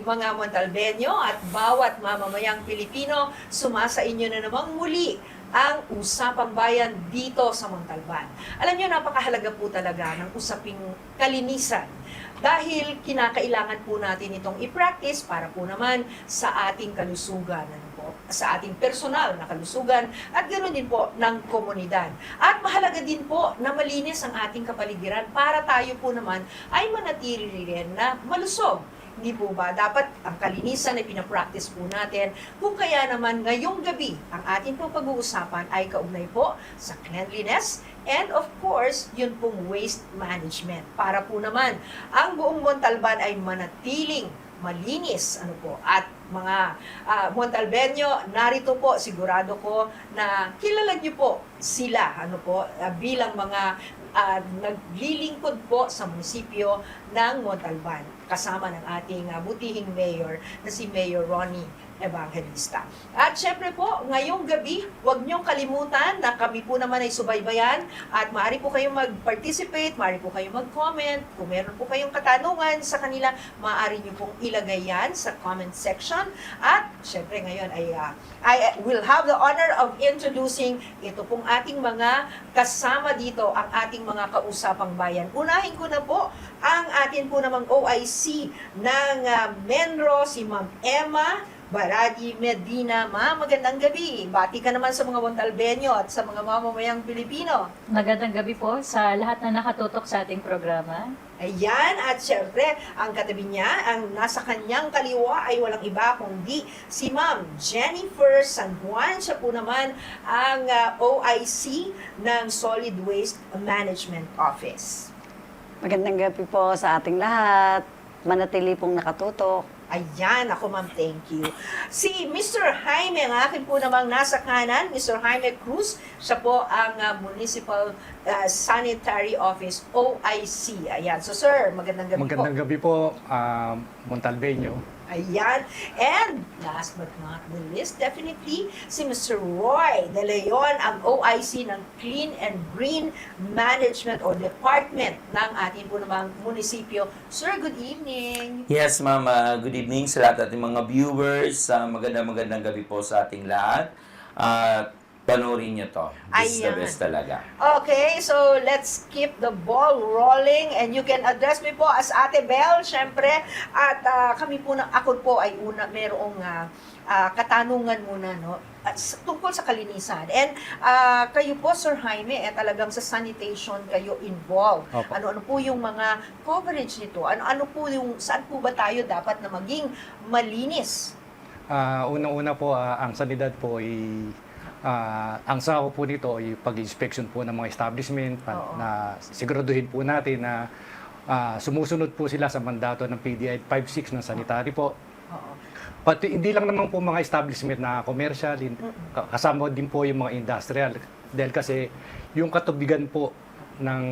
mga Montalbenyo at bawat mamamayang Pilipino, sumasa inyo na namang muli ang Usapang Bayan dito sa Montalban. Alam niyo, napakahalaga po talaga ng usaping kalinisan dahil kinakailangan po natin itong i-practice para po naman sa ating kalusugan, ano po, sa ating personal na kalusugan at ganoon din po ng komunidad. At mahalaga din po na malinis ang ating kapaligiran para tayo po naman ay manatili rin na malusog. Hindi po ba? Dapat ang kalinisan ay pinapractice po natin. Kung kaya naman ngayong gabi, ang ating pong pag-uusapan ay kaugnay po sa cleanliness and of course, yun pong waste management. Para po naman, ang buong Montalban ay manatiling malinis, ano po, at mga Montalbenyo, narito po, sigurado ko na kilala niyo po sila, ano po, bilang mga naglilingkod po sa munisipyo ng Montalban, kasama ng ating butihing mayor na si Mayor Ronnie Evangelista. At syempre po, ngayong gabi, huwag niyong kalimutan na kami po naman ay subaybayan at maaari po kayong mag-participate, maaari po kayong mag-comment. Kung meron po kayong katanungan sa kanila, maaari niyo pong ilagay yan sa comment section. At syempre ngayon ay I will have the honor of introducing ito pong ating mga kasama dito, ang ating mga kausapang bayan. Unahin ko na po ang atin po namang OIC ng Menro, si Ma'am Emma Baradi Medina. Ma'am, magandang gabi. Bati ka naman sa mga Montalbenyo at sa mga mamamayang Pilipino. Magandang gabi po sa lahat na nakatutok sa ating programa. Ayan, at syempre, ang katabi niya, ang nasa kanyang kaliwa ay walang iba kundi si Ma'am Jennifer San Juan. Siya po naman ang OIC ng Solid Waste Management Office. Magandang gabi po sa ating lahat. Manatili pong nakatutok. Ayan, ako ma'am, thank you. Si Mr. Jaime, ang akin po namang nasa kanan, Mr. Jaime Cruz, siya po ang Municipal Sanitary Office, OIC. Ayan, so sir, magandang gabi po. Magandang gabi po, Montalbenyo. Ayan. And last but not the least, definitely, si Mr. Roy De Leon, ang OIC ng Clean and Green Management o Department ng ating po namang munisipyo. Sir, good evening. Yes, ma'am. Good evening sa lahat ating mga viewers. Magandang gabi po sa ating lahat. Panoorin niyo to. This is the Ayan. best talaga. Okay, so let's keep the ball rolling and you can address me po as Ate Belle, syempre. At kami po, ako po ay merong katanungan muna, no? Tungkol sa kalinisan. And kayo po, Sir Jaime, talagang sa sanitation kayo involved. Opo. Ano po yung mga coverage nito? Ano po yung, saan po ba tayo dapat na maging malinis? Unang-una po, ang sanidad po ay ang sako po nito ay pag-inspection po ng mga establishment na siguraduhin po natin na sumusunod po sila sa mandato ng PDI 56 ng sanitary po. Oo. Pati hindi lang naman po mga establishment na commercial, kasama din po yung mga industrial. Dahil kasi yung katubigan po ng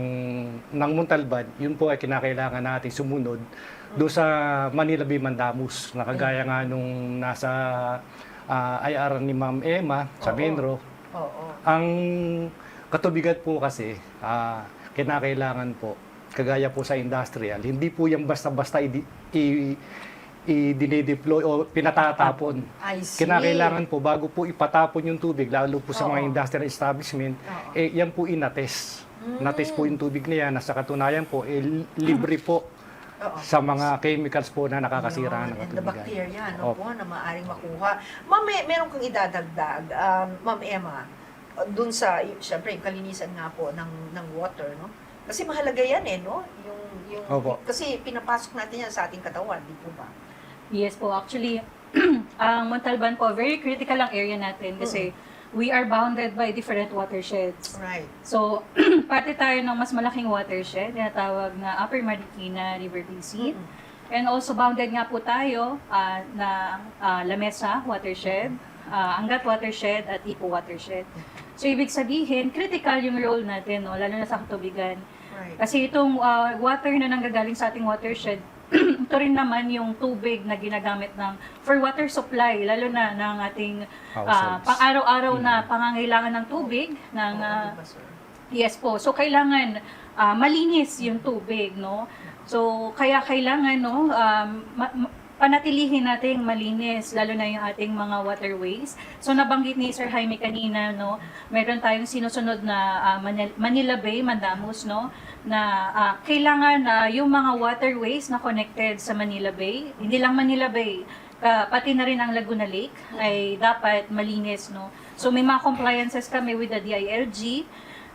Montalban, yun po ay kinakailangan natin sumunod doon sa Manila Bay Mandamus, na kagaya nga nung nasa IR ni Ma'am Emma sa Menro. Oo. Ang katubigan po kasi, kinakailangan po, kagaya po sa industrial, hindi po yan basta-basta i-dinedeploy o pinatatapon. I see. Kinakailangan po, bago po ipatapon yung tubig, lalo po sa mga industrial establishment, yan po inatest. Natest po yung tubig na yan, nasa katunayan po, libre po sa mga chemicals po na nakakasira ng and the katubigan. bacteria, no po, na maaaring makuha. Ma'am, meron kang idadagdag, Ma'am Emma, dun sa, syempre, yung kalinisan nga po ng water, no? Kasi mahalaga yan no? Opo. Kasi pinapasok natin yan sa ating katawan, di po ba? Yes po, actually, ang Montalban po, very critical ang area natin kasi we are bounded by different watersheds. Right. So, parte tayo ng mas malaking watershed, tinatawag na Upper Marikina River Basin. And also bounded nga po tayo na Lamesa watershed, Angat watershed at Ipo watershed. So, ibig sabihin, critical yung role natin, no? Lalo na sa katubigan. Right. Kasi itong water na nanggagaling sa ating watershed, ito rin naman yung tubig na ginagamit for water supply, lalo na ng ating pang-araw-araw na pangangailangan ng tubig. Diba, sir? Yes po. So, kailangan malinis yung tubig, no? So, kaya kailangan, no, panatilihin nating malinis, lalo na yung ating mga waterways. So nabanggit ni Sir Jaime kanina, no, meron tayong sinusunod na Manila Bay, Mandamus, no, na kailangan na yung mga waterways na connected sa Manila Bay, hindi lang Manila Bay, pati na rin ang Laguna Lake ay dapat malinis, no. So may mga compliances kami with the DILG.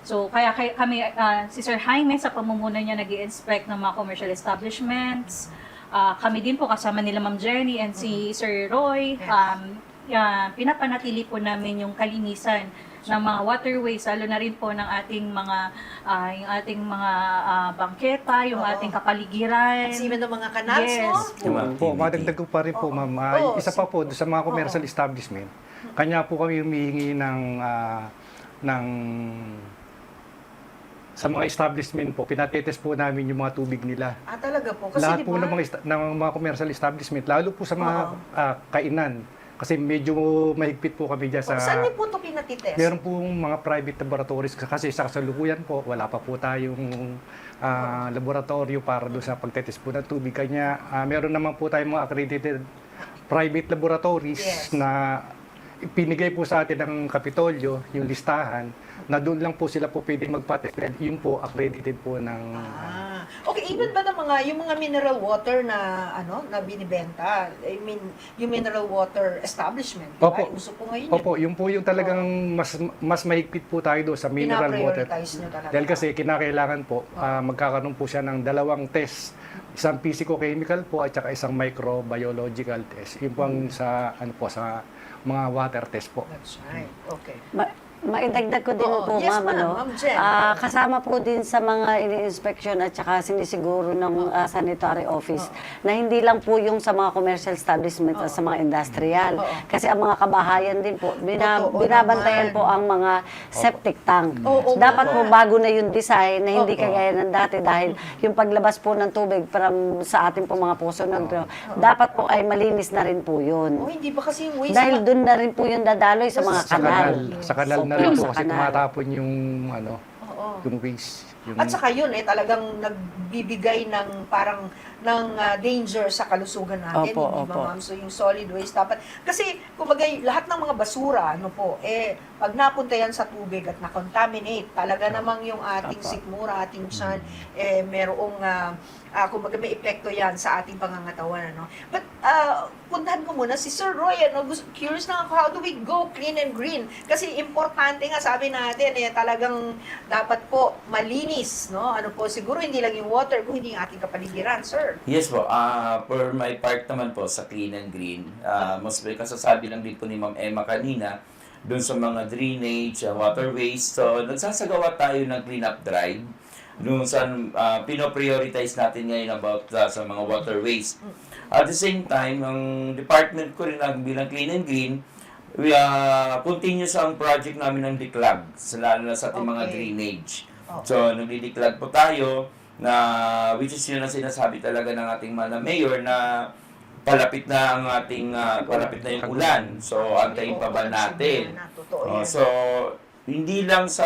So kaya kami si Sir Jaime sa pamumuno niya nag-i-inspect ng mga commercial establishments. Kami din po kasama nila Ma'am Jenny and si Sir Roy. Pinapanatili po namin yung kalinisan ng mga waterways, lalo na rin po ng ating mga yung ating mga bangketa, yung Oo. ating kapaligiran. At even ng mga canals, Yes. no? Yung mga Po, activity. madagdag ko pa rin po, ma'am. Oo. Isa pa po, sa mga commercial establishment, kanya po kami humihingi ng sa mga establishment po, pinatetest po namin yung mga tubig nila. Talaga po. Kasi Lahat di po ba? ng mga commercial establishment, lalo po sa mga kainan. Kasi medyo mahigpit po kami dyan sa... Saan niyo po ito pinatitest? Meron pong mga private laboratories kasi sa kasalukuyan po, wala pa po tayong laboratorio para doon sa pagtetest po ng tubig. Kanya meron naman po tayong mga accredited private laboratories Yes. na pinigay po sa atin ng Kapitolyo, yung listahan, na doon lang po sila po pwede magpa-test. Yun po, accredited po ng... Okay, even ba ng mga yung mga mineral water na na binibenta? I mean, yung mineral water establishment, di ba? Opo. Uso po ngayon. Opo, yun po yung talagang mas mahigpit po tayo doon sa mineral water. Pina-prioritize nyo talaga. Dahil kasi kinakailangan po, magkakaroon po siya ng dalawang test. Isang physico-chemical po at saka isang microbiological test. Yun po ang sa, sa mga water test po. That's right. Okay. Maidagdag ko din Oo. po, Yes, ma'am, ma'am. Ma'am Jen. kasama po din sa mga ini-inspection at saka sinisiguro ng sanitary office na hindi lang po yung sa mga commercial establishment at sa mga industrial. Kasi ang mga kabahayan din po, Totoo naman. binabantayan po ang mga septic tank. Oo, Dapat oo. po bago na yung design na hindi Oo. kagaya ng dati dahil yung paglabas po ng tubig from sa ating po mga puso dapat po ay malinis na rin po yun. Hindi ba kasi yung waste Dahil doon na rin po yung dadaloy sa mga kanal. Sa kanal na Opo, rin sa po kasi kanal. tumatapon yung, Oo. yung waste. Yung, At saka yun talagang nagbibigay ng parang danger sa kalusugan natin, Opo, hindi ba, opo. ma'am? So yung solid waste dapat kasi kumbaga lahat ng mga basura pag napunta yan sa tubig at na-contaminate, talaga namang yung ating sikmura, ating tiyan merong kumbaga may epekto yan sa ating pangangatawan, But puntahan ko muna si Sir Roy, curious na ako, how do we go clean and green? Kasi importante nga, sabi natin, talagang dapat po malinis, siguro hindi lang yung water, kung hindi yung ating kapaligiran, sir. Yes po. For my part naman po sa Clean and Green, mas may kasasabi lang din po ni Ma'am Emma kanina, doon sa mga drainage, waterways. So, nagsasagawa tayo ng cleanup drive doon sa pino-prioritize natin ngayon about sa mga waterways. At the same time, ang department ko rin bilang Clean and Green, we continuous ang project namin ng declag, lalo na sa ating mga Okay. drainage. Okay. So, nagdi-declag po tayo na which is yun ang sinasabi talaga ng ating mga mayor na palapit na ang ating palapit na yung ulan. So, antayin pa ba natin? Totoo yan. So, hindi lang sa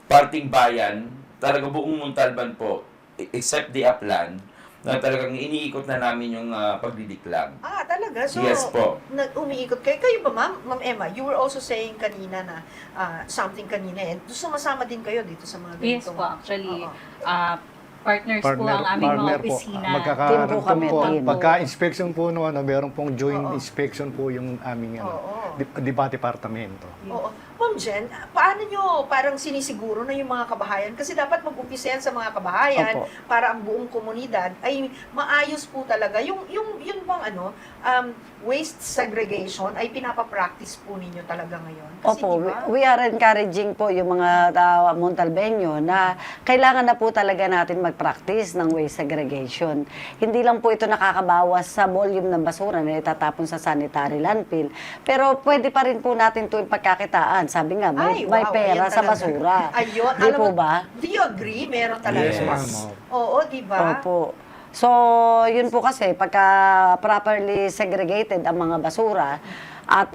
parting bayan, talaga buong Montalban po, except the upland, na talagang iniikot na namin yung pagdidiklag. Talaga? So, Yes po. Umiikot kayo. Kayo ba, Ma'am Emma? You were also saying kanina na something kanina. And sumasama din kayo dito sa mga Yes ganitong... po, actually, Oo. partners po ang aming mga partner po. opisina. Team po kami, team. Pagka-inspection po, meron pong joint Oo. inspection po yung aming Oo. departamento. Oo. Ma'am Jen, paano nyo parang sinisiguro na yung mga kabahayan? Kasi dapat mag-umpisa yan sa mga kabahayan Opo. para ang buong komunidad ay maayos po talaga. Yun bang waste segregation ay pinapapractice po ninyo talaga ngayon? Kasi Opo, diba? we are encouraging po yung mga Montalbeño na kailangan na po talaga natin mag-practice ng waste segregation. Hindi lang po ito nakakabawas sa volume ng basura na itatapon sa sanitary landfill, pero pwede pa rin po natin ito pagkakitaan. Sabi nga, may wow, pera ayan sa talaga. basura. Ayun, Di alam po mo, ba? Do you agree? Meron talaga. Yes, ma'am. Oo, di ba? Opo. So, yun po kasi, pagka properly segregated ang mga basura, at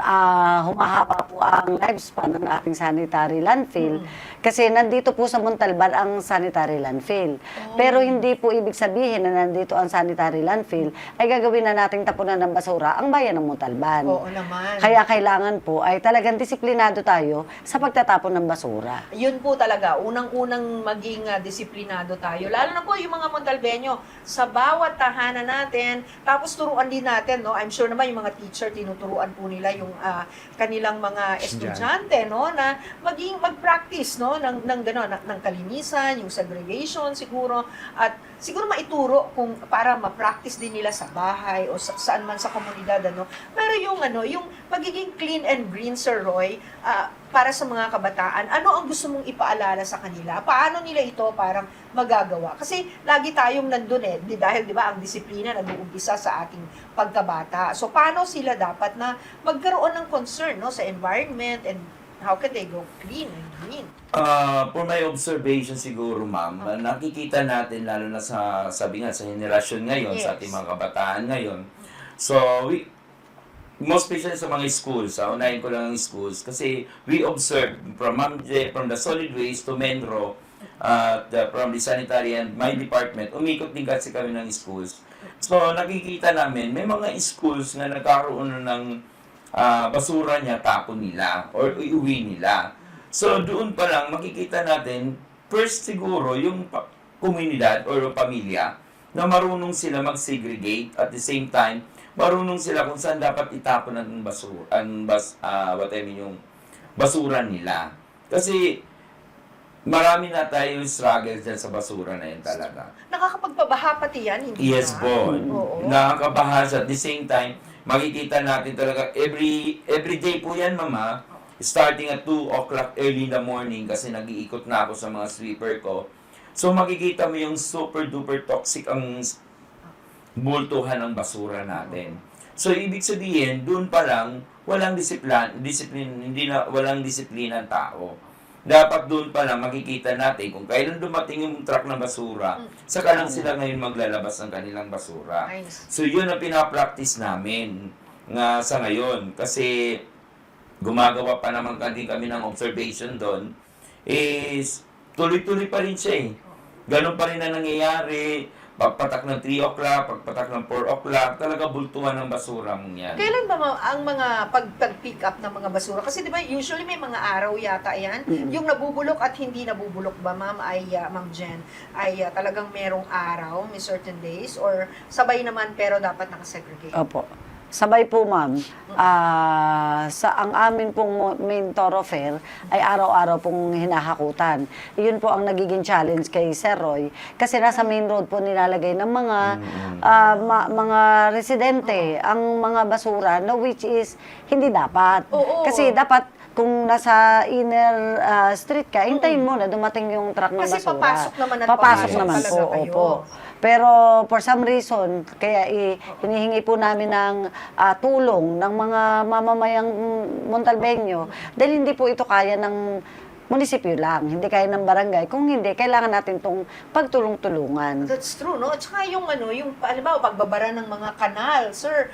humahaba po ang lifespan ng ating sanitary landfill. Kasi nandito po sa Montalban ang sanitary landfill. Pero hindi po ibig sabihin na nandito ang sanitary landfill ay gagawin na nating tapunan ng basura ang bayan ng Montalban. Oo naman. Kaya kailangan po ay talagang disiplinado tayo sa pagtatapon ng basura. Yun po talaga, unang-unang maging disiplinado tayo. Lalo na po yung mga Montalbeño, sa bawat tahanan natin, tapos turuan din natin, no? I'm sure naman yung mga teacher, tinuturuan po nila yung kanilang mga estudyante, no? Na mag-practice, no? Ng kalinisan, yung segregation siguro, at siguro maituro kung para ma-practice din nila sa bahay o saan man sa komunidad, ano. Pero yung pagiging clean and green, Sir Roy, para sa mga kabataan, ano ang gusto mong ipaalala sa kanila? Paano nila ito parang magagawa? Kasi lagi tayong nandun dahil 'di ba ang disiplina nag-uumpisa sa ating pagkabata. So paano sila dapat na magkaroon ng concern, no, sa environment, and how can they go clean and green? For my observation siguro, ma'am, nakikita natin lalo na sa, sabi nga, sa henerasyon ngayon, sa ating mga kabataan ngayon. So, most especially sa mga schools, unahin ko lang ang schools, kasi we observe from the solid waste to Menro, from the sanitary and my department, umikot din kasi kami ng schools. So, nakikita namin, may mga schools na nagkaroon ng basura niya, tapon nila, or iuwi nila. So, doon pa lang, makikita natin, first siguro, yung komunidad or yung pamilya, na marunong sila mag-segregate, at the same time, marunong sila kung saan dapat itapon ang basura, yung basura nila. Kasi marami na tayong struggle dyan sa basura na yun talaga. Nakakapagpabaha pati yan, hindi Yes ba? po. Oo. Nakakabaha siya. At the same time, makikita natin talaga every day po yan, mama. Starting at 2 o'clock early in the morning kasi nag-iikot na ako sa mga sweeper ko. So makikita mo yung super duper toxic ang bultuhan ng basura natin. So ibig sabihin, doon pa lang walang walang disiplina ang tao. Dapat doon pa lang makikita natin kung kailan dumating yung truck ng basura, saka lang sila ngayon maglalabas ng kanilang basura. Nice. So yun ang pinapractice namin nga sa ngayon. Kasi gumagawa pa naman kami ng observation doon, is tuloy-tuloy pa rin siya eh. Ganun pa rin na nangyayari. Pagpatak ng 3 o'clock, pagpatak ng 4 o'clock, talaga bultuhan ng basura mong yan. Kailan ba ang mga pag-pick up ng mga basura? Kasi di ba usually may mga araw yata yan. Yung nabubulok at hindi nabubulok ba, ma'am, Ma'am Jen, ay talagang merong araw, may certain days, or sabay naman pero dapat nakasegregate? Opo. Sabay po, ma'am. Ang amin pong main thoroughfare ay araw-araw pong hinahakutan. Iyon po ang nagiging challenge kay Sir Roy. Kasi nasa main road po nilalagay ng mga residente ang mga basura na which is hindi dapat. Oo. Kasi dapat kung nasa inner street ka, hintayin mo na dumating yung truck ng Kasi basura. papasok naman at Papasok papasok naman talaga po, kayo. opo. Pero for some reason, kaya hinihingi po namin ng tulong ng mga mamamayang Montalbeño dahil hindi po ito kaya ng munisipyo lang, hindi kaya ng barangay. Kung hindi, kailangan natin itong pagtulong-tulungan. That's true, no? At saka yung alam pagbabara ng mga kanal, sir,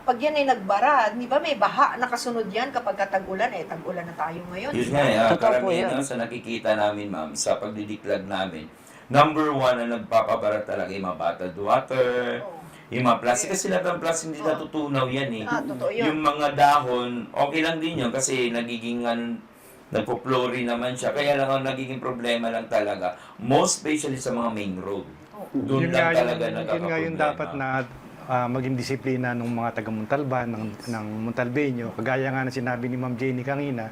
pag yan ay nagbara, di ba may baha na kasunod yan kapag tag-ulan, tag-ulan na tayo ngayon. Yun nga, Totoo po karamihan yun. sa nakikita namin, ma'am, sa pagdidiklag namin, number 1 na nagpapabara talaga yung mga bottled water, yung mga plastic. Kasi lahat ng plastic hindi natutunaw yan eh. Totoo yun. Yung mga dahon, okay lang din yun kasi nagiging nagpo-flurry naman siya. Kaya lang ang nagiging problema lang talaga, most especially sa mga main road. Doon lang talaga yun nga nagkakaproblema. yung dapat na maging disiplina ng mga taga Montalban, ng Montalbeño. Kagaya nga na sinabi ni Ma'am Jenny kanina,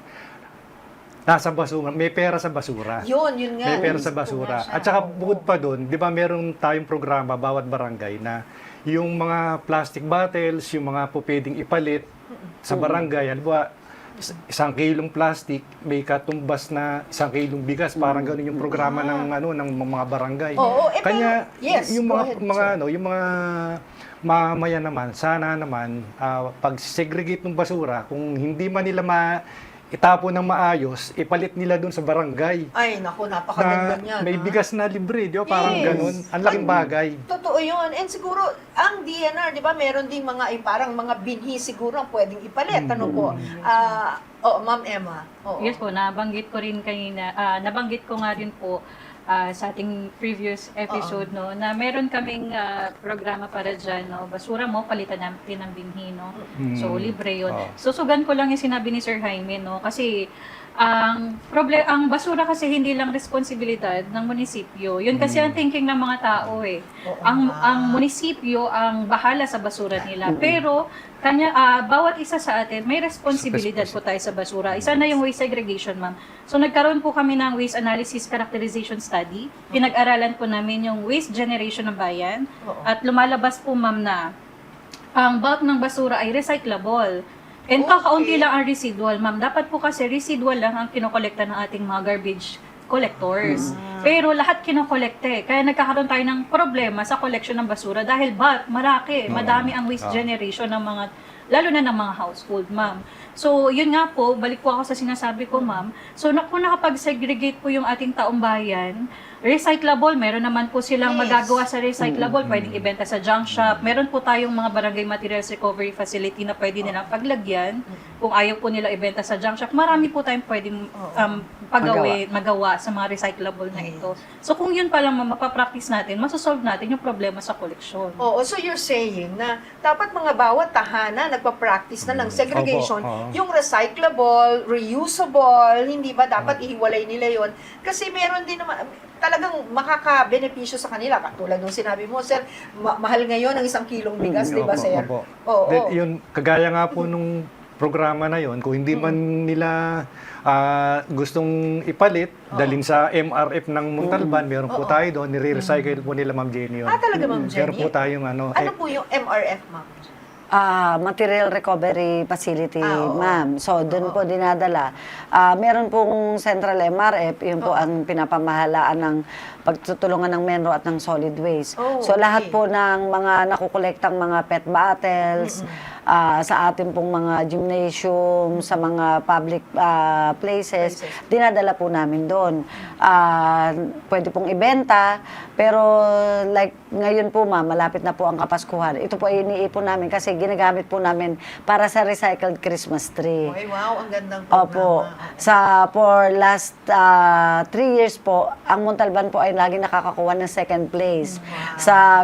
nasa basura, may pera sa basura. Yun nga. May pera sa basura. At saka bukod pa doon, di ba meron tayong programa bawat barangay na yung mga plastic bottles, yung mga po pwedeng ipalit sa barangay, ano ba, 1 kilong plastic, may katumbas na 1 kilong bigas, parang gano'n yung programa ng mga barangay. Oo, Kanya pero, yes, yung go mga ahead, sir. yung mga mamaya naman, sana naman pag segregate ng basura, kung hindi man nila itapon ng maayos, ipalit nila dun sa barangay. Ay, naku, napakaganda niyan. May ha? bigas na libre, di ba? Parang Yes. ganun. Ang laking bagay. Totoo yun. And siguro, ang DNR, di ba, meron ding mga, parang mga binhi siguro ang pwedeng ipalit. Ano po? Ma'am Emma. Oo. Yes po, nabanggit ko rin kanina, nabanggit ko nga rin po sa ating previous episode, no, na meron kaming programa para dyan, no, basura mo, palitan natin ng binhi, no. So, libre yun. Oo. Susugan ko lang yung sinabi ni Sir Jaime, no, kasi ang basura kasi hindi lang responsibilidad ng munisipyo. Yun kasi ang thinking ng mga tao eh. Oo Ang munisipyo ang bahala sa basura nila. Pero bawat isa sa atin may responsibilidad po tayo sa basura. Isa na yung waste segregation, ma'am. So nagkaroon po kami ng waste analysis characterization study. Pinag-aralan po namin yung waste generation ng bayan. Oo. At lumalabas po, ma'am, na ang bulk ng basura ay recyclable. And Okay. kakaunti lang ang residual, ma'am. Dapat po kasi residual lang ang kinokolekta ng ating mga garbage collectors. Pero lahat kinokolekte. Kaya nagkakaroon tayo ng problema sa collection ng basura dahil marami, madami ang waste generation ng mga, lalo na ng mga household, ma'am. So, yun nga po, balik po ako sa sinasabi ko, ma'am. So, kung nakapag-segregate po yung ating taong bayan, recyclable, meron naman po silang Yes. magagawa sa recyclable, pwedeng ibenta sa junk shop. Meron po tayong mga barangay materials recovery facility na pwede nilang paglagyan. Kung ayaw po nila ibenta sa junk shop, marami po tayong pwedeng magawa sa mga recyclable na ito. So kung yun pa lang mapapractice natin, masosolve natin yung problema sa koleksyon. Oo, so you're saying na dapat mga bawat tahanan nagpa-practice na ng segregation, Opo, oo. yung recyclable, reusable, hindi ba dapat ihiwalay nila yon? Kasi meron din naman, talagang makaka-benepisyo sa kanila. Katulad nung sinabi mo, sir, mahal ngayon ang 1 kilong bigas, di ba, Opo, sir? opo. Oo. Yun, kagaya nga po nung programa na yon, kung hindi man nila gustong ipalit, dalhin sa MRF ng Montalban, meron po tayo doon, nire-recycle po nila, Ma'am Jenny yun. Talaga, Ma'am Jenny? Meron po tayong Ano po yung MRF, ma'am? Material Recovery Facility, Oo. ma'am. So, doon po dinadala. Meron pong Central MRF, yun po ang pinapamahalaan ng pagtutulungan ng Menro at ng solid waste. Oh, so, lahat okay. po ng mga nakukolektang mga PET bottles, sa ating pong mga gymnasium, sa mga public places, dinadala po namin doon. Pwede pong ibenta, pero like ngayon po, ma'am, malapit na po ang Kapaskuhan. Ito po ay iniipon namin kasi ginagamit po namin para sa recycled Christmas tree. Okay, wow, ang gandang programa. Opo. For last 3 years po, ang Montalban po ay lagi nakakakuha ng second place sa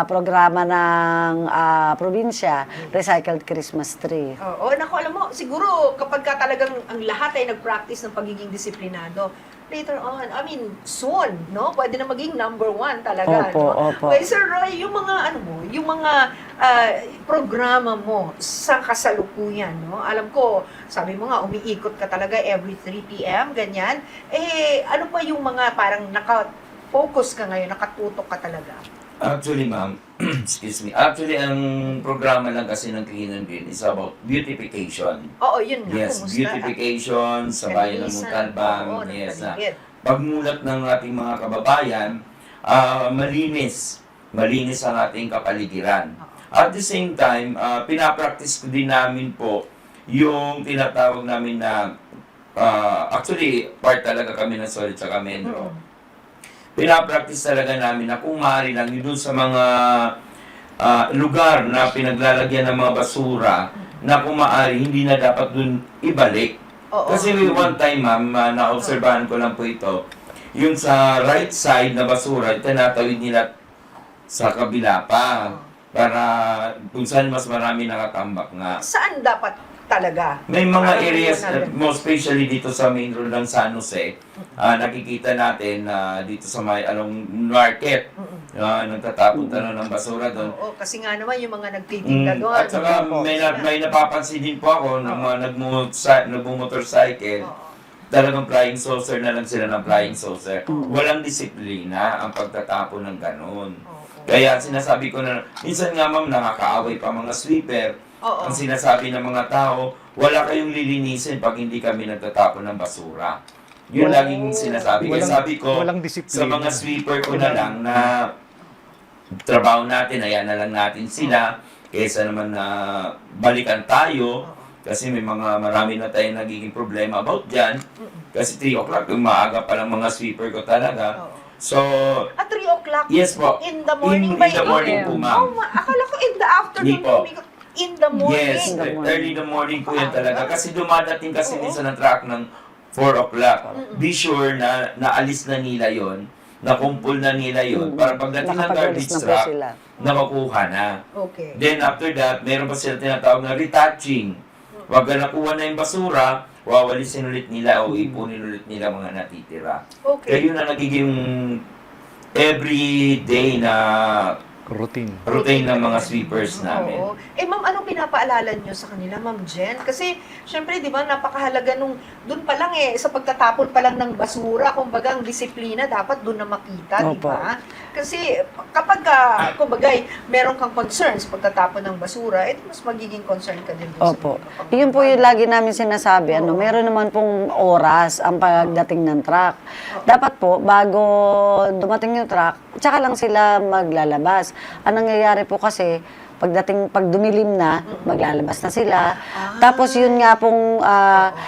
programa ng probinsya, Recycled Christmas Tree. Oo, naku, alam mo, siguro kapag ka talagang ang lahat ay nag-practice ng pagiging disiplinado, later on, I mean, soon, no? Pwede na maging number 1 talaga, Opo, no? opo. Well, Sir Roy, yung mga, yung mga programa mo sa kasalukuyan, no? Alam ko, sabi mo nga, umiikot ka talaga every 3 p.m., ganyan. Ano pa yung mga parang naka-focus ka ngayon, nakatutok ka talaga? Actually, ma'am, excuse me. Actually, ang programa lang kasi ng Clean and Green is about beautification. Oo, yun nga. Yes, kumusta? beautification sa bayan ng Kalinisan, Montalban. oo, ng Yes, paligid. pagmulat ng ating mga kababayan, malinis ang ating kapaligiran. At the same time, pinapractice din namin po yung tinatawag namin na, actually, part talaga kami ng Solid sa Menro. Pinapractice talaga namin na kung maaari lang yun dun sa mga lugar na pinaglalagyan ng mga basura na kung maaari hindi na dapat dun ibalik. Oo. Kasi one time, ma'am, na-obserbahan ko lang po ito, yung sa right side na basura, tinatawid nila sa kabila pa para kung saan mas marami nakatambak nga. Saan dapat talaga? May mga Parang areas, natin. most especially dito sa main road ng San Jose, nakikita natin dito sa may along market, nagtatapon na ng basura doon. Oo, kasi nga naman yung mga nagtitinda doon. At saka may napapansin din po ako ng mga nagmumotorcycle, talagang flying saucer na lang sila ng flying saucer. Walang disiplina ang pagtatapon ng ganun. Kaya sinasabi ko na, minsan nga ma'am, nakakaaway pa mga sweeper. Oo. Ang sinasabi ng mga tao, wala kayong lilinisin pag hindi kami nagtatapon ng basura. Yun laging sinasabi. Kaya sabi ko, walang disiplina. sa mga sweeper ko na lang na trabaho natin, ayan na lang natin sila, kaysa naman na balikan tayo Kasi marami na tayong nagiging problema about dyan. Kasi 3 o'clock, yung maaga pa lang mga sweeper ko talaga. Oo. So, At 3 o'clock yes po. in the morning In by the morning 8 po, a.m. ma'am. Oh, akala ko in the afternoon. Hindi po. Sabi ko, in the morning. Yes, In the morning. early in the morning po yan Ah, talaga. diba? Kasi dumadating kasi Oo. minsan ng truck ng 4 o'clock. Be sure na naalis na nila yon, nakumpul na nila yon, para pagdating ng Nakapag-alis garbage na po truck, sila. nakakuha na. Okay. Then after that, meron pa sila tinatawag na retouching. Wag na nakuha na yung basura, wawalisin ulit nila o ipunin ulit nila mga natitira. Kaya Okay. yun na nagiging everyday na Routine. routine ng mga sweepers namin. Oo. Eh, ma'am, anong pinapaalala nyo sa kanila, ma'am Jen? Kasi, syempre, di ba, napakahalaga nung, dun pa lang sa pagtatapon pa lang ng basura, kumbaga, ang disiplina dapat dun na makita, di Opo. ba? Kasi, kapag, kumbaga, meron kang concerns pagtatapon ng basura, mas magiging concern ka din dun Opo. sa Yun po yung lagi namin sinasabi. Meron naman pong oras ang pagdating ng truck. Dapat po, bago dumating yung truck, tsaka lang sila maglalabas. Ang nangyayari po kasi, pag dumilim na, maglalabas na sila. Tapos yun nga pong,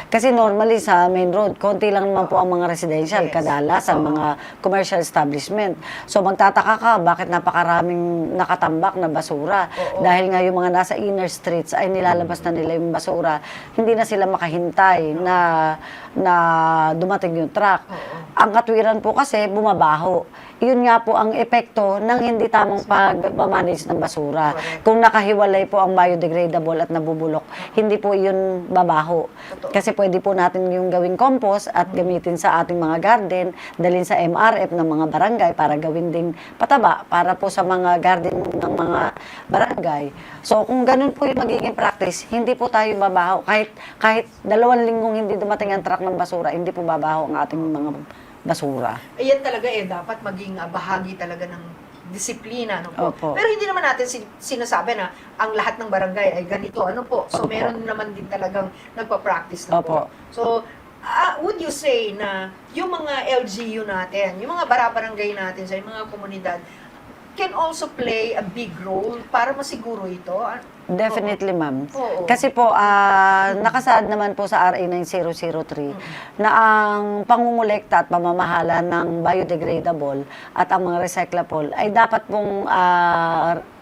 kasi normally sa main road, konti lang naman po ang mga residential, Yes. kadalasan mga commercial establishment. So magtataka ka, bakit napakaraming nakatambak na basura? Dahil nga yung mga nasa inner streets ay nilalabas na nila yung basura. Hindi na sila makahintay na dumating yung truck. Ang katwiran po kasi, bumabaho. Yun nga po ang epekto ng hindi tamang pag-manage ng basura. Correct. Kung nakahiwalay po ang biodegradable at nabubulok, hindi po yun babaho. Kasi pwede po natin yung gawing compost at gamitin sa ating mga garden, dalhin sa MRF ng mga barangay para gawin ding pataba para po sa mga garden ng mga barangay. So kung ganun po yung magiging practice, hindi po tayo babaho. Kahit 2 linggong hindi dumating ang truck ng basura, hindi po babaho ang ating mga basura. Ayan talaga dapat maging bahagi talaga ng disiplina, ano po. Opo. Pero hindi naman natin sinasabi na ang lahat ng barangay ay ganito, ano po. So, meron naman din talagang nagpa-practice na po. Opo. So, would you say na yung mga LGU natin, yung mga barabarangay natin sa mga komunidad, can also play a big role para masiguro ito? Definitely, ma'am. Oo. Kasi po, nakasaad naman po sa RA 9003 na ang pangungulekta at pamamahala ng biodegradable at ang mga recyclable ay dapat pong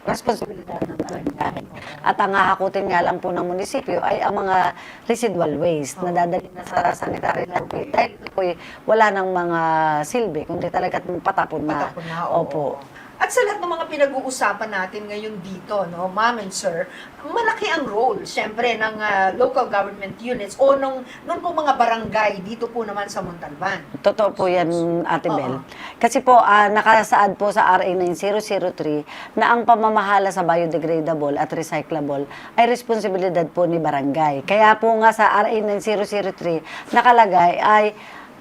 responsibilidad ng barangay. At ang hahakutin nga lang po ng munisipyo ay ang mga residual waste na dadalhin na sa sanitary landfill. Dahil ito po wala ng mga silbi, kundi talaga patapon na. Patapon na, oo. Opo. At sa lahat ng mga pinag-uusapan natin ngayon dito, no, ma'am and sir, malaki ang role, syempre, ng local government units o nung po mga barangay dito po naman sa Montalban. Totoo po yan, Ate Oo. Bel. Kasi po, nakasaad po sa RA 9003 na ang pamamahala sa biodegradable at recyclable ay responsibilidad po ni barangay. Kaya po nga sa RA 9003 nakalagay ay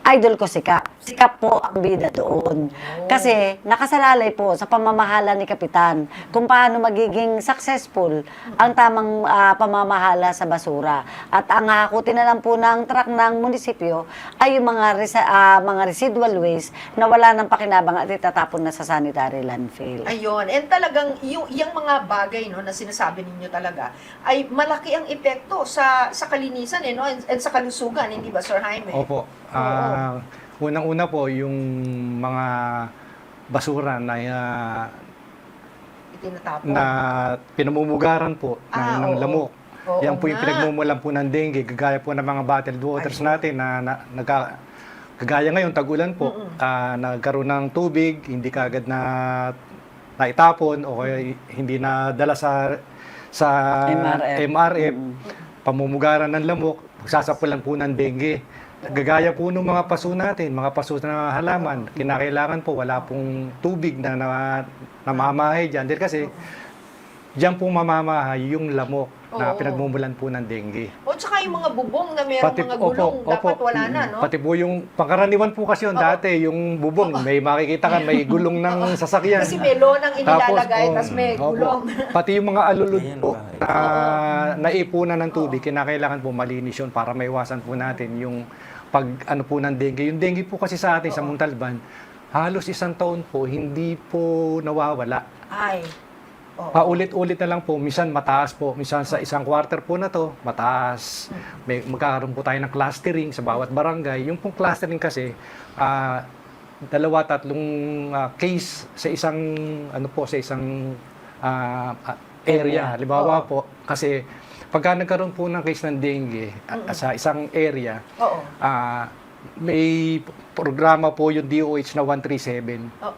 idol ko sikap. Sikap po ang bida doon. Kasi nakasalalay po sa pamamahala ni Kapitan kung paano magiging successful ang tamang pamamahala sa basura. At ang hakutin na lang po ng truck ng munisipyo ay yung mga residual waste na wala ng pakinabang at itatapon na sa sanitary landfill. Ayun. And talagang yung mga bagay, no, na sinasabi ninyo talaga ay malaki ang epekto sa kalinisan, no, and sa kalusugan, hindi ba, Sir Jaime? Opo. Unang-una po, yung mga basura Itinatapon. na pinamumugaran po ng Oo. lamok. Oo Yan po yung nga. pinagmumulan po ng dengue, gagaya po ng mga bottled waters Ayun. natin kagaya ngayon, tag-ulan po, nagkaroon ng tubig, hindi kaagad na naitapon o kaya hindi na dala sa MRF, pamumugaran ng lamok, pagsasapulan po ng dengue. Gagaya po ng mga paso natin, mga paso na halaman, kinakailangan po wala pong tubig na namamahay dyan. Dahil kasi dyan pong mamamahay yung lamok na Oo. pinagmumulan po ng dengue. O tsaka yung mga bubong na merong mga gulong, dapat wala na, no? Pati po yung pangkaraniwan po kasi yun dati, yung bubong, may makikita ka, may gulong ng sasakyan. Kasi may lonang inilalagay, tapos may opo. gulong. Pati yung mga alulod Ayan, po bakit? na naipunan ng tubig, kinakailangan po malinis yun para maiwasan po natin yung po ng dengue. Yung dengue po kasi sa atin sa Montalban, halos 1 taon po, hindi po nawawala. Ay. Oo. Paulit-ulit na lang po, minsan mataas po, minsan sa isang quarter po na to, mataas. Magkakaroon po tayo ng clustering sa bawat barangay. Yung pong clustering kasi, dalawa, tatlong case sa isang, sa isang area. Halimbawa po, kasi pagka nagkaroon po ng case ng dengue sa isang area, Oo. may programa po yung DOH na 137. Oh,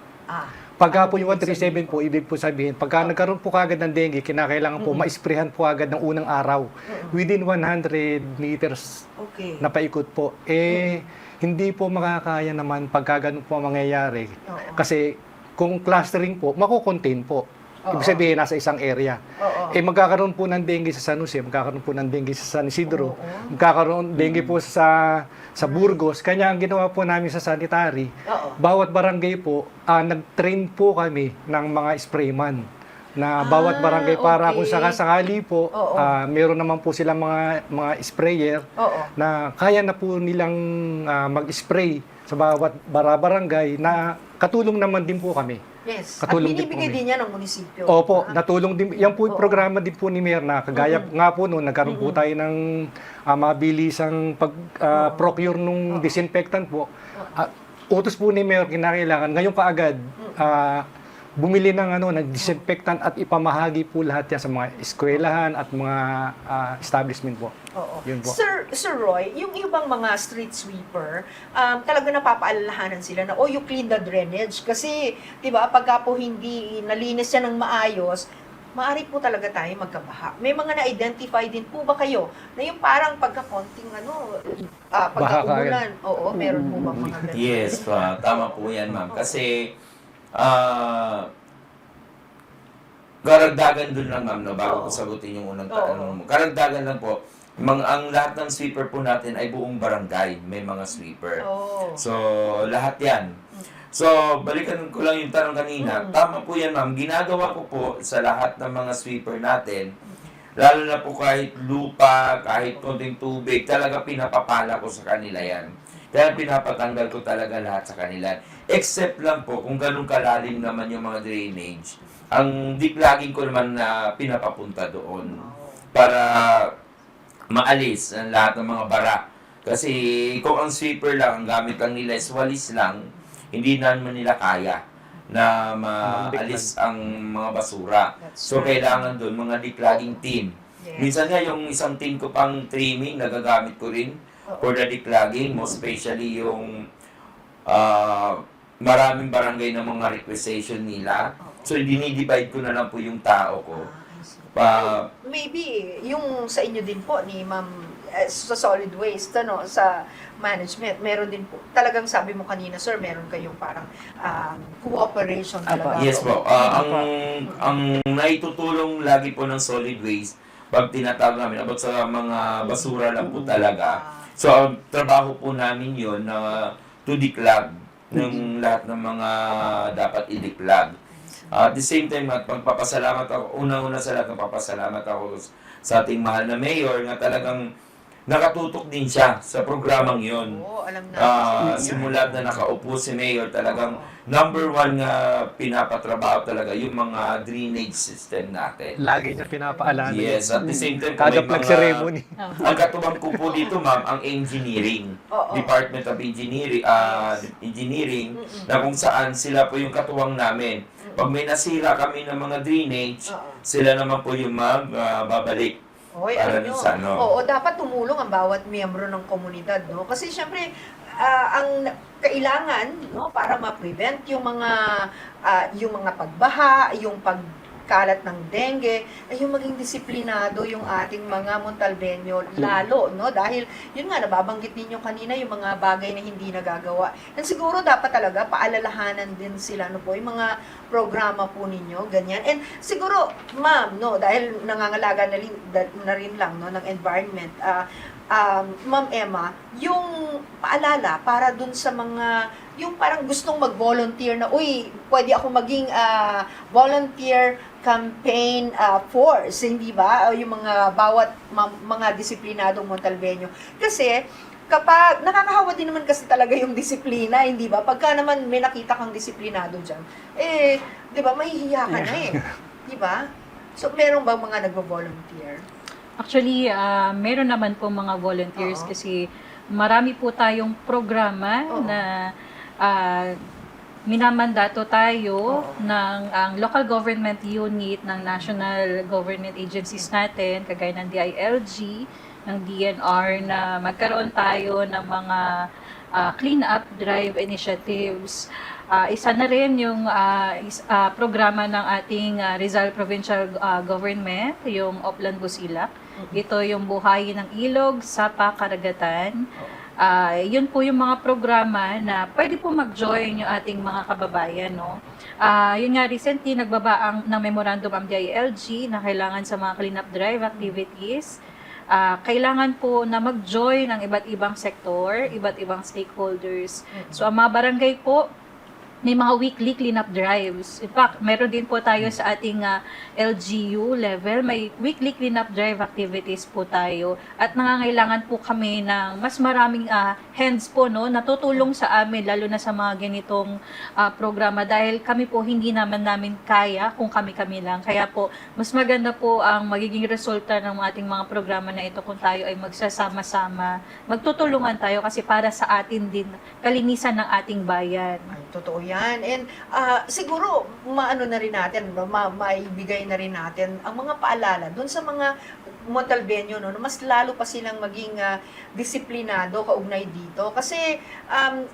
Pagka po yung 137 po, ibig po sabihin, pagka nagkaroon po kagad ng dengue, kinakailangan po ma-sprayhan po agad ng unang araw. Within 100 meters Okay. na paikot po. Hindi po makakaya naman pagka ganun po ang mangyayari. Oo. Kasi kung clustering po, makukontain po. Ibig sabihin, nasa isang area. Oo. Magkakaroon po ng dengue sa San Jose, magkakaroon po ng dengue sa San Isidro, Oo. magkakaroon dengue po sa Burgos. Kanya ang ginawa po namin sa sanitary, Oo. bawat barangay po, nag-train po kami ng mga sprayman na bawat barangay para kung okay. sakasakali po, Oo. meron naman po silang mga sprayer Oo. na kaya na po nilang mag-spray sa bawat barangay na katulong naman din po kami. Yes. Katulong At din po binibigay kami. din yan ng munisipyo. Opo, Ah. natulong din. Yan po yung Oo. programa din po ni Mayor na kagaya nga po noon, nagkaroon po tayo ng mabilisang pag-procure nung disinfectant po. Utos po ni Mayor, kinakailangan, ngayon kaagad, bumili ng ng disinfectant at ipamahagi po lahat yan sa mga eskwelahan at mga establishment po. Oo. Yun po. Sir Roy, yung ibang mga street sweeper, talaga napapaalalahanan sila na, you clean the drainage. Kasi, di ba, pagka po hindi nalinis yan ng maayos, maaari po talaga tayo magkabaha. May mga na-identify din po ba kayo na yung parang pagka-konting pagka-umulan? Oo, meron po ba mga ganun? Yes, tama po yan, ma'am. Kasi, karagdagan dun lang, ma'am, no, bago ko sagutin yung unang tanong mo. Karagdagan lang po, ang lahat ng sweeper po natin ay buong barangay, may mga sweeper. Oo. So, lahat yan. So, balikan ko lang yung tanong kanina. Tama po yan, ma'am. Ginagawa ko po sa lahat ng mga sweeper natin, lalo na po kahit lupa, kahit konting tubig, talaga pinapapala ko sa kanila yan. Kaya pinapatanggal ko talaga lahat sa kanila. Except lang po, kung ganun kalalim naman yung mga drainage, ang diplaging ko naman na pinapapunta doon para maalis ang lahat ng mga bara. Kasi kung ang sweeper lang, ang gamit lang nila is walis lang, hindi naman nila kaya na maalis ang mga basura. So, kailangan doon mga diplaging team. Yes. Minsan nga, yung isang team ko pang trimming, nagagamit ko rin for the declogging, most especially yung maraming barangay na mga requisition nila. So, dinidivide ko na lang po yung tao ko. Maybe, yung sa inyo din po ni Ma'am, sa solid waste, sa management, meron din po. Talagang sabi mo kanina, sir, meron kayong parang cooperation talaga. Yes po. Ang naitutulong lagi po ng solid waste, pag tinatawag namin, about sa mga basura lang po talaga. So, ang trabaho po namin yun na to declog ng lahat ng mga dapat i-declog. At the same time, at magpapasalamat ako, unang-una sa lahat, magpapasalamat ako sa ating mahal na mayor na talagang nakatutok din siya sa programang yun. Oo, alam na. Simula na nakaupo si mayor, talagang number one nga pinapatrabaho talaga yung mga drainage system natin. Lagi niya pinapaalala. Yes, at the same time, Kada may flag ceremony. ang katuwang ko po dito, ma'am, ang engineering. Oo. Department of Engineering, na kung saan sila po yung katuwang namin. Pag may nasira kami ng mga drainage, sila naman po yung babalik. Hoy, Para alam nyo, sa ano. oo, dapat tumulong ang bawat miyembro ng komunidad, no? Kasi syempre, ang kailangan, no, para ma-prevent yung mga pagbaha, yung pagkalat ng dengue, ay yung maging disiplinado yung ating mga Montalbeño, lalo, no? Dahil, yun nga, nababanggit ninyo kanina, yung mga bagay na hindi nagagawa. And siguro dapat talaga paalalahanan din sila, no po, yung mga programa po ninyo, ganyan. And siguro, ma'am, no, dahil nangangalaga na rin lang, no, ng environment, Ma'am Emma, yung paalala para dun sa mga, yung parang gustong mag-volunteer na, pwede ako maging volunteer campaign force, hindi ba? O yung mga bawat mga disiplinadong Montalbeño. Kasi, kapag nakakahawa din naman kasi talaga yung disiplina, hindi ba? Pagka naman may nakita kang disiplinado dyan, di ba, mahihiya ka na eh. Di ba? So, meron bang mga nagvo-volunteer? Actually, meron naman po mga volunteers Oo. kasi marami po tayong programa Oo. na minamandato tayo Oo. ng ang local government unit ng national government agencies natin, kagaya ng DILG, ng DNR, na magkaroon tayo ng mga clean-up drive initiatives. Isa na rin yung programa ng ating Rizal Provincial Government, yung Oplan Busilak. Ito yung buhayin ng ilog sa Karagatan. Yun po yung mga programa na pwede po mag-join yung ating mga kababayan, no? Yun nga, recently nagbaba ng memorandum ang DILG na kailangan sa mga cleanup drive activities. Kailangan po na mag-join ng iba't ibang sektor, iba't ibang stakeholders. So, ang mga barangay po, may mga weekly cleanup drives. In fact, meron din po tayo sa ating LGU level, may weekly cleanup drive activities po tayo. At nangangailangan po kami ng mas maraming hands po, no, natutulong sa amin, lalo na sa mga ganitong programa. Dahil kami po, hindi namin kaya kung kami-kami lang. Kaya po, mas maganda po ang magiging resulta ng ating mga programa na ito kung tayo ay magsasama-sama. Magtutulungan tayo kasi para sa atin din, kalinisan ng ating bayan. Ay, totoo yan. And siguro, maano na rin natin, maibigay na rin natin ang mga paalala doon sa mga Montalbeño, no, na mas lalo pa silang maging disiplinado kaugnay dito. Kasi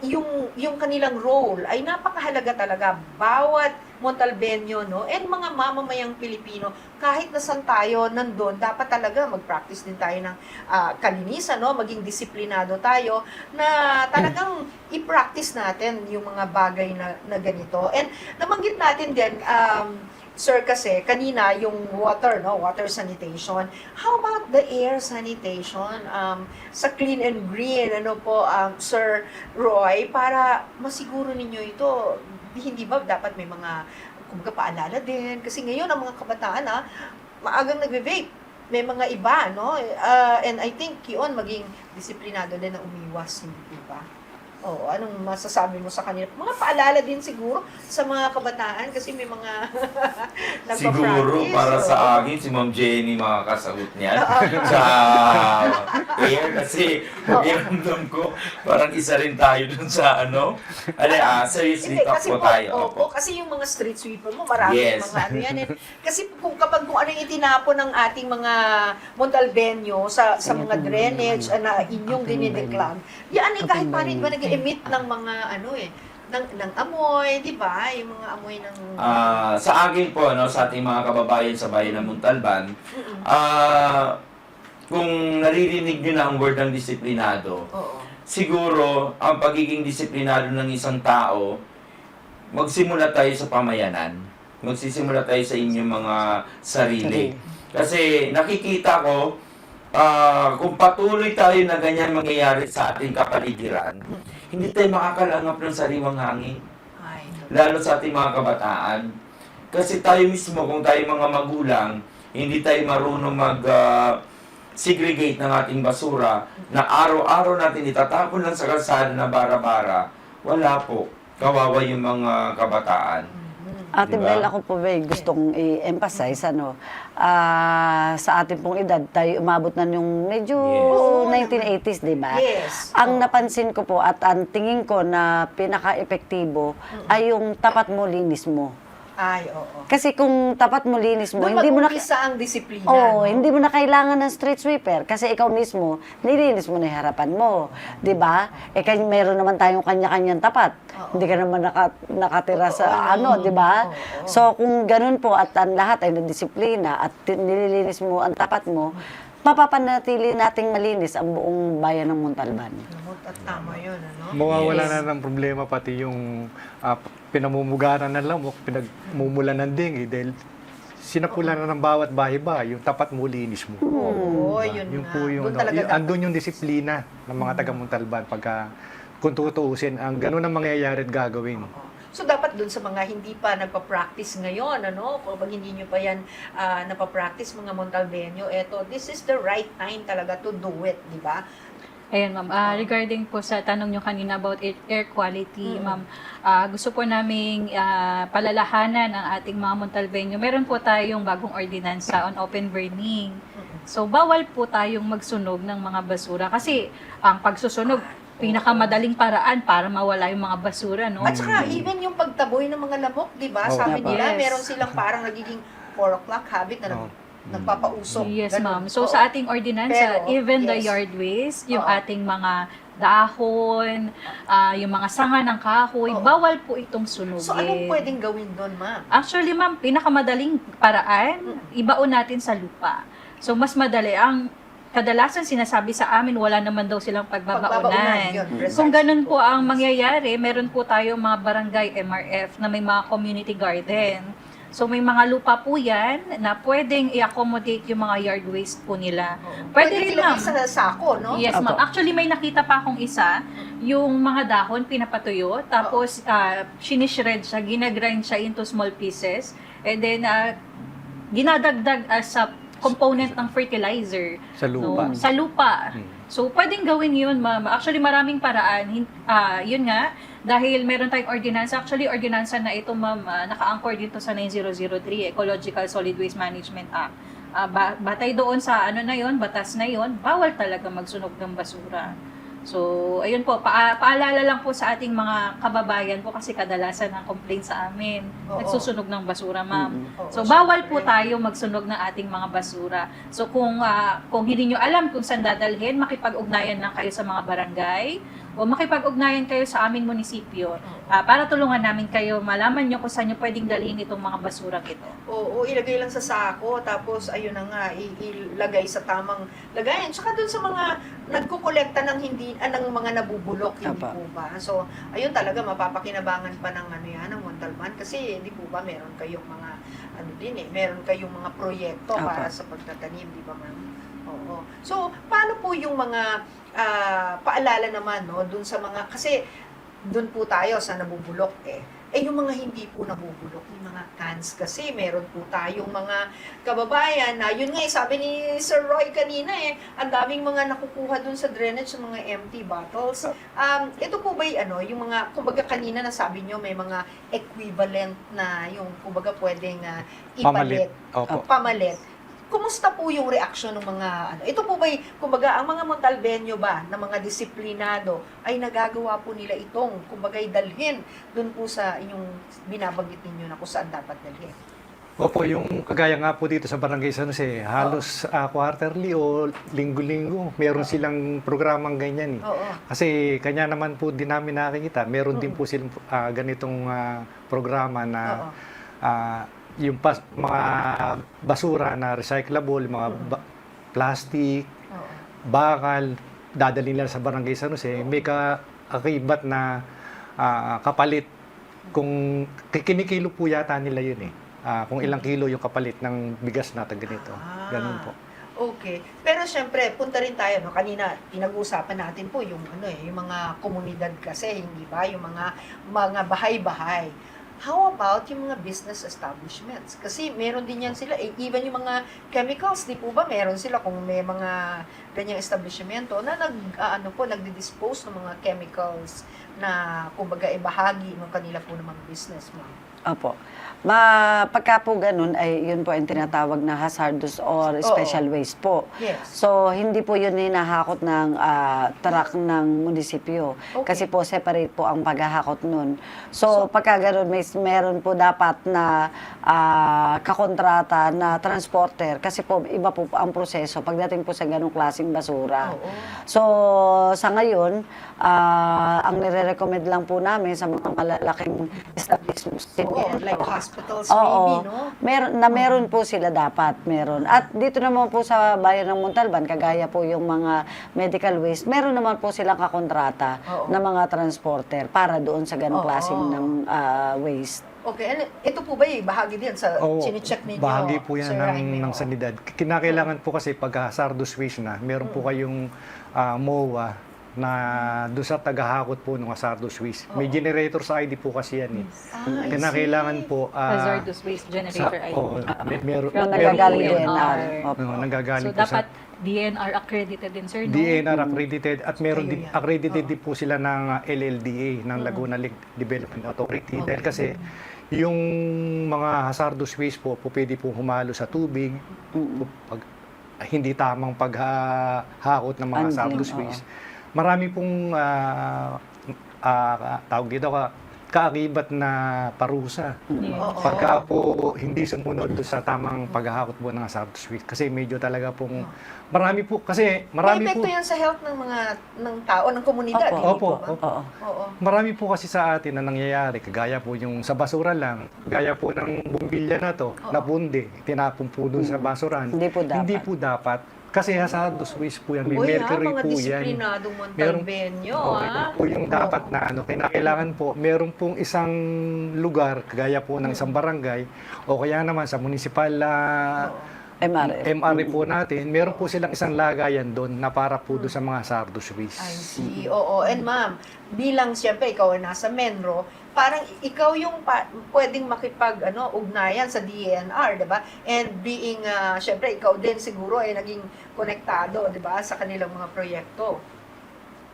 yung kanilang role ay napakahalaga talaga. Bawat Montalbeño, no, and mga mamamayang Pilipino, kahit nasan tayo nandun, dapat talaga mag-practice din tayo ng kalinisan, no, maging disiplinado tayo, na talagang i-practice natin yung mga bagay na ganito. And nabanggit natin din, Sir, kasi kanina yung water, no, water sanitation. How about the air sanitation sa clean and green, ano po, Sir Roy, para masiguro ninyo ito, hindi ba dapat may mga kumbaga paalala din? Kasi ngayon ang mga kabataan maagang nagve-vape. May mga iba, no? And I think yun, maging disiplinado din na umiwas, hindi ba? Oo, anong masasabi mo sa kanila? Mga paalala din siguro sa mga kabataan kasi may mga Siguro, nagpa-practice. para oo. sa akin, si Ma'am Jenny makakasagot niyan sa air kasi pakiramdam ko, parang isa rin tayo dun sa ano. Seriously, Hindi, talk kasi po tayo. opo, kasi yung mga street sweeper mo, marami Yes. mga ano yan. Kasi kapag kung ano yung itinapon ng ating mga Montalbeño sa mga drainage na inyong dinideklam, yan ay kahit paano ba nag-emit ng mga ano ng amoy, di ba? Yung mga amoy ng... Sa akin po, no, sa ating mga kababayan sa bayan ng Montalban, kung naririnig nyo na ang word ng disiplinado, Oo. siguro, ang pagiging disiplinado ng isang tao, magsimula tayo sa pamayanan. Magsisimula tayo sa inyong mga sarili. Kasi nakikita ko, kung patuloy tayo na ganyan mangyayari sa ating kapaligiran, hindi tayo makakalangap ng sariwang hangin. Ay, Lalo sa ating mga kabataan. Kasi tayo mismo, kung tayo mga magulang, hindi tayo marunong segregate ng ating basura na araw-araw natin itatapon lang sa kalsada na bara-bara, wala po. Kawawa yung mga kabataan. Ate Diba? Bel, ako po ba gustong i-emphasize, sa ating pong edad, tayo umabot na yung medyo Yes. 1980s, di ba? Yes. Ang napansin ko po at ang tingin ko na pinaka-epektibo ay yung tapat mo, linis mo. Ay, oo. Kasi kung tapat mo, linis mo, Doon hindi mo na... mag-umpisa ang disiplina. Oo, no? hindi mo na kailangan ng street sweeper kasi ikaw mismo, nilinis mo na yung harapan mo. 'Di ba? Meron naman tayong kanya-kanyang tapat. Oo. Hindi ka naman nakatira sa Oo. 'di ba? Oo. So, kung ganun po at ang lahat ay nadisiplina at nililinis mo ang tapat mo, mapapanatili nating malinis ang buong bayan ng Montalban. At tama yun, ano? Mawawala Yes. na ng problema pati yung pinamumugaran ng lamok, pinagmumulan ng dengue dahil sinapulan na ng bawat bahay-bahay, yung tapat mo, linis mo. Oo, yun Yung nga. po yung, Doon talaga dapat. andun yung disiplina ng mga taga-Montalban pagka kung tutuusin, ang ganun ang mangyayari at gagawin. So, dapat dun sa mga hindi pa nagpa-practice ngayon, ano, kapag hindi nyo pa yan napapractice, mga Montalbeño, this is the right time talaga to do it, di ba? Ayan, ma'am. Regarding po sa tanong nyo kanina about air quality, ma'am, gusto po naming palalahanan ang ating mga Montalbeño. Meron po tayong bagong ordinansa on open burning. So, bawal po tayong magsunog ng mga basura kasi ang pagsusunog, pinakamadaling paraan para mawala yung mga basura, no? At saka, even yung pagtaboy ng mga lamok, di ba? Oo. Sabi nila, Yes. meron silang parang nagiging 4 o'clock habit na nagpapausok. Yes, Ganun. ma'am. So, Oo. sa ating ordinansa, Pero, even the yes. yard waste, yung Oo. ating mga dahon, yung mga sanga ng kahoy, Oo. bawal po itong sunugin. So, anong pwedeng gawin doon, ma'am? Actually, ma'am, pinakamadaling paraan, ibaon natin sa lupa. So, mas madali. Ang kadalasan sinasabi sa amin, wala naman daw silang pagbabaunan. Yun, precisely Kung ganun po ang mangyayari, meron po tayong mga barangay MRF na may mga community garden. So, may mga lupa po yan na pwedeng i-accommodate yung mga yard waste po nila. Pwede rin, ilagay ma'am. sa sako, no? Yes, ma'am. Apo. Actually, may nakita pa akong isa, yung mga dahon, pinapatuyo, tapos sinishred siya, ginagrind siya into small pieces, and then ginadagdag as a component ng fertilizer. Sa lupa. No? Sa lupa. So, pwedeng gawin yun, ma'am. Actually, maraming paraan. Yun nga, dahil meron tayong ordinansa. Actually, ordinansa na ito, ma'am, naka-anchor dito sa 9003, Ecological Solid Waste Management Act. Batay doon sa na yun, batas na yun, bawal talaga magsunog ng basura. So, ayun po, paalala lang po sa ating mga kababayan po kasi kadalasan ang complaint sa amin, Oo. nagsusunog ng basura, ma'am. Oo, So, bawal po syempre. tayo magsunog ng ating mga basura. So, kung hindi nyo alam kung saan dadalhin, makipag-ugnayan lang kayo sa mga barangay o makipag-ugnayan kayo sa aming munisipyo para tulungan namin kayo, malaman nyo kung saan nyo pwedeng dalhin itong mga basura ito. Oo, ilagay lang sa sako, tapos ayun na nga, ilagay sa tamang lagayan. Tsaka dun sa mga nagkukolekta ng ng mga nabubulok, hindi Apa. po ba? So, ayun talaga, mapapakinabangan pa ng ng Montalban, kasi hindi po ba meron kayong mga, meron kayong mga proyekto Apa. para sa pagtatanim, di ba ma'am? Oo. So, paano po yung mga paalala naman, no, dun sa mga, kasi dun po tayo sa nabubulok yung mga hindi po nabubulok, yung mga cans kasi meron po tayong mga kababayan na yun nga sabi ni Sir Roy kanina ang daming mga nakukuha dun sa drainage ng mga empty bottles. Ito po ba yung mga, kumbaga kanina nasabi nyo may mga equivalent na yung kumbaga pwedeng ipalit, Opo. pamalit. Kumusta po yung reaksyon ng mga ito po ba kumbaga ang mga Montalbeño ba na mga disiplinado ay nagagawa po nila itong kumbaga dalhin doon po sa inyong binabanggit ninyo na kung saan dapat dalhin? Opo, yung kagaya nga po dito sa Barangay San Jose, halos quarterly o linggo-linggo, meron silang programang ganyan Oo. Kasi kanya naman po din namin nakikita, meron din po silang ganitong programa na yung mga basura na recyclable, mga plastic, bakal, dadalhin nila sa Barangay San Jose, may kaakibat na kapalit. Kung kinikilo po yata nila yun kung ilang kilo yung kapalit ng bigas natin ganito. Ganun po. Okay. Pero syempre, punta rin tayo, no? Kanina, pinag-uusapan natin po yung yung mga komunidad kasi, hindi ba? Yung mga bahay-bahay. How about yung mga business establishments? Kasi meron din yan sila. Even yung mga chemicals, di po ba? Meron sila kung may mga ganyang establishmento na nagdi-dispose ng mga chemicals na kumbaga bahagi ng kanila po ng mga business mo. Opo. Pagka po ganun, ay yun po ang tinatawag na hazardous or special waste po. Yes. So, hindi po yun hinahakot ng truck ng munisipyo. Okay. Kasi po, separate po ang paghahakot nun. So, pagka ganun, meron po dapat na kakontrata na transporter. Kasi po, iba po ang proseso pagdating po sa ganung klaseng basura. Oo. So, sa ngayon, ang nire-recommend lang po namin sa mga malalaking establishments, Like hospitals Oo. maybe, no? Meron po sila dapat, meron. At dito naman po sa bayan ng Montalban, kagaya po yung mga medical waste, meron naman po silang kakontrata Oo. na mga transporter para doon sa ganong Oo. klaseng ng waste. Okay, and ito po ba bahagi din sa chine-check ninyo? Bahagi po yan Sir Jaime, ng oo. sanidad. Kinakailangan po kasi pag hazardous waste na, meron po kayong MOA na doon sa tagahakot po ng hazardous waste. May generator sa ID po kasi yan I Kinakailangan see. po Hazardous waste generator ID. meron Yung From nagagaling DNR. DNR. Opo. nanggagaling So, po sa dapat DNR accredited din, sir, no? DNR accredited at meron Kayo din yan. accredited Oo. din po sila ng LLDA ng Laguna Lake Development Authority dahil kasi yung mga hazardous waste po pwede po humalo sa tubig pag hindi tamang paghahakot ng mga Handling, hazardous oo. waste. Marami pong tawag dito kaakibat na parusa. Yes. Oo. Pagka po hindi sumunod doon sa tamang paghahakot po ng hazardous waste kasi medyo talaga pong marami po May po epekto yan sa health ng tao, ng komunidad. Opo. hindi Opo, po ba? opo. Oo. Oo. Marami po kasi sa atin na nangyayari, kagaya po yung sa basura lang, gaya po ng bumbilya na to, na bundi, tinapon po doon sa basuran. Hindi po dapat. Hindi po dapat. Kasi hazardous waste po yan, may Uy, mercury mga po yan. disiplinadong Meron- Montalbenyo, Okay, po yung dapat na kinakailangan po, meron pong isang lugar, kagaya po ng isang barangay, o kaya naman sa municipal MRF. MRE po natin, meron po silang isang lagayan doon na para po doon sa mga hazardous waste. I see. Oo. And ma'am, bilang siyempre ikaw ay nasa Menro, parang ikaw yung pwedeng ugnayan sa DNR, 'di ba? And being siyempre ikaw din siguro ay naging konektado, 'di ba, sa kanilang mga proyekto.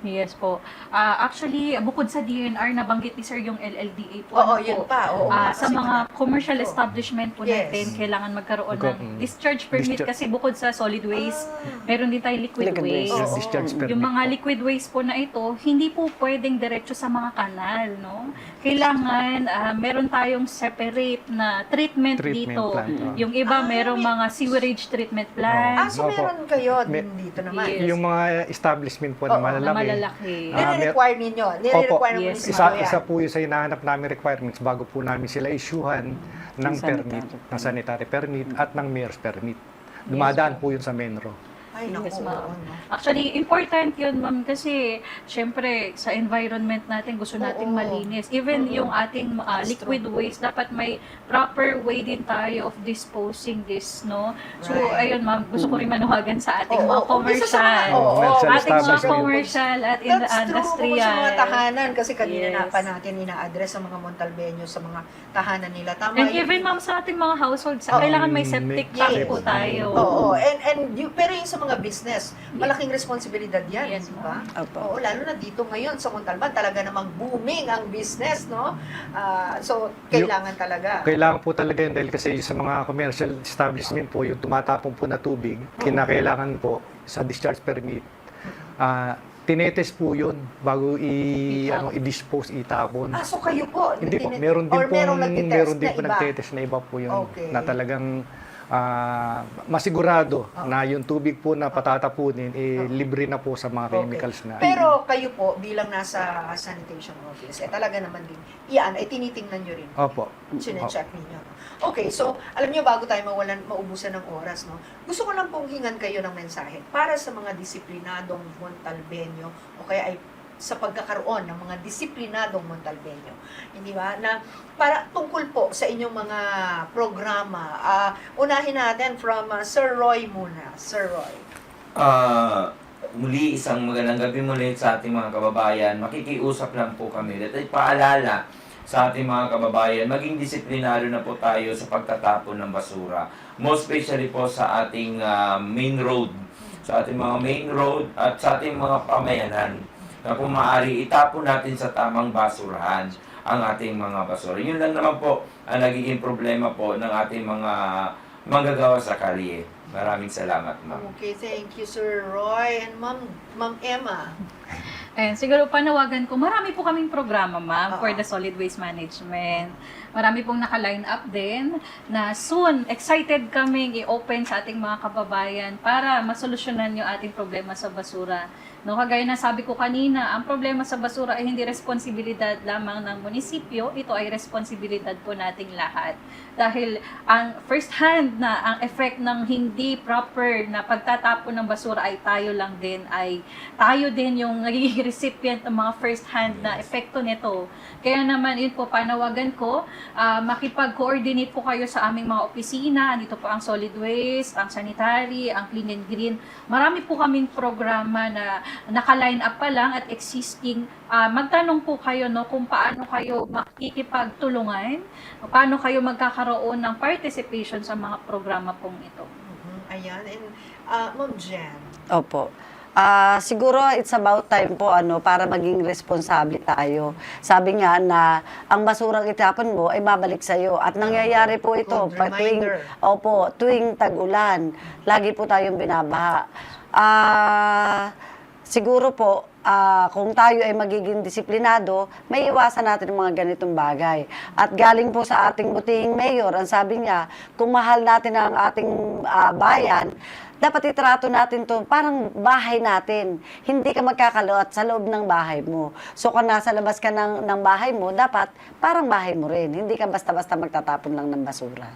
Yes po. Actually, bukod sa DNR, nabanggit ni Sir yung LLDA po. Oo, ano yun po. pa. Oo, Sa kasi mga commercial ito. establishment po Yes. natin, kailangan magkaroon Magka- ng discharge permit Discharge. kasi bukod sa solid waste, meron din tayong liquid, Liquid waste. waste. Oo. Discharge permit Yung mga po. liquid waste po na ito, hindi po pwedeng diretso sa mga kanal, no? Kailangan meron tayong separate na treatment, Treatment dito. plant, Yung iba merong mga sewerage treatment plant. so Opo. meron kayo May- din dito naman. Yes. Yung mga establishment po Oo, na na Na malalaki. malalaki. Nire-require ninyo. Nire-require ng Yes, munisipyo yan. Isa po yung sa hinahanap namin requirements bago po namin sila isyuhan ng Ng permit, sanitary ng sanitary permit at ng mayor's permit. Dumadaan po yun sa Menro. Ay, naku. Yes, ma'am. oo, no. Actually, important yun, ma'am, kasi syempre sa environment natin gusto nating Oo. malinis. Even yung ating That's liquid waste, dapat may proper way din tayo of disposing this, no? So, Right. ayun, ma'am, gusto ko rin manuhagan sa ating Oo, mga oo. Umpisa sa mga- commercial. oo, Commercial Ating mga establishment. commercial at That's true. Bukod industrial. sa mga tahanan, kasi kanina Yes. na pa natin ina-address ang mga Montalbeño sa mga tahanan nila. Tama And yun. even, ma'am, sa ating mga households, Oo. kailangan may septic Yes. tank po tayo. Oo, pero yung sa mga business, malaking responsibilidad yan, Yes, di ba? Opo. Oo, lalo na dito ngayon sa Montalban, talaga namang booming ang business, no? So, kailangan talaga. Kailangan po talaga yun dahil kasi sa mga commercial establishment po, yung tumatapon po na tubig, kinakailangan po sa discharge permit. Tinetest po yun bago i-dispose, itapon. So kayo po? Hindi po, tinit- meron din or po merong nagtitest meron din na po iba? nagtetest na iba po yun Okay. na talagang masigurado na yung tubig po na patatapunin libre na po sa mga Okay. chemicals na. Pero kayo po, bilang nasa sanitation office, talaga naman din, yan, ay tinitingnan nyo rin. Opo. Sinecheck ninyo. Okay, so, alam nyo, bago tayo maubusan ng oras, no, gusto ko lang pong hingan kayo ng mensahe para sa mga disiplinadong Montalbeño o kaya ay sa pagkakaroon ng mga disiplinadong Montalbeño. Hindi ba? Na para tungkol po sa inyong mga programa. Unahin natin from Sir Roy muna. Sir Roy. Muli, isang magandang gabi muli sa ating mga kababayan. Makikiusap lang po kami. At ay paalala sa ating mga kababayan, maging disiplinado na po tayo sa pagtatapon ng basura. Most especially po sa ating main road. Sa ating mga main road at sa ating mga pamayanan. Na kung maaari, itapon natin sa tamang basurahan ang ating mga basura. Yun lang naman po ang nagiging problema po ng ating mga manggagawa sa kalye. Maraming salamat, ma'am. Okay, thank you, Sir Roy. And Ma'am Emma. And siguro panawagan ko, marami po kaming programa, ma'am, for Oo. the solid waste management. Marami pong naka-line up din na soon, excited kaming i-open sa ating mga kababayan para masolusyonan yung ating problema sa basura. No, kagaya na sabi ko kanina, ang problema sa basura ay hindi responsibilidad lamang ng munisipyo, ito ay responsibilidad po nating lahat. Dahil ang first hand na ang effect ng hindi proper na pagtatapon ng basura ay tayo lang din, ay tayo din yung nagiging recipient ng mga first hand na epekto nito. Kaya naman, yun po, panawagan ko, makipag-coordinate po kayo sa aming mga opisina. Dito po ang solid waste, ang sanitary, ang clean and green. Marami po kaming programa na naka-line up pa lang at existing. Magtanong po kayo no, kung paano kayo makikipagtulungan, paano kayo magkakaroon ng participation sa mga programa pong ito. Ayan, and Ma'am Jen. Opo. Siguro it's about time po para maging responsable tayo. Sabi nga na ang basurang itapon mo ay babalik sa iyo at nangyayari po ito Good reminder. tuwing tag-ulan. Lagi po tayong binabaha. Siguro po kung tayo ay magiging disiplinado, may iwasan natin ang mga ganitong bagay. At galing po sa ating butihing mayor, ang sabi niya, kung mahal natin ang ating bayan, dapat itrato natin to parang bahay natin. Hindi ka magkakaluat sa loob ng bahay mo. So kung nasa labas ka ng bahay mo, dapat parang bahay mo rin. Hindi ka basta-basta magtatapon lang ng basura.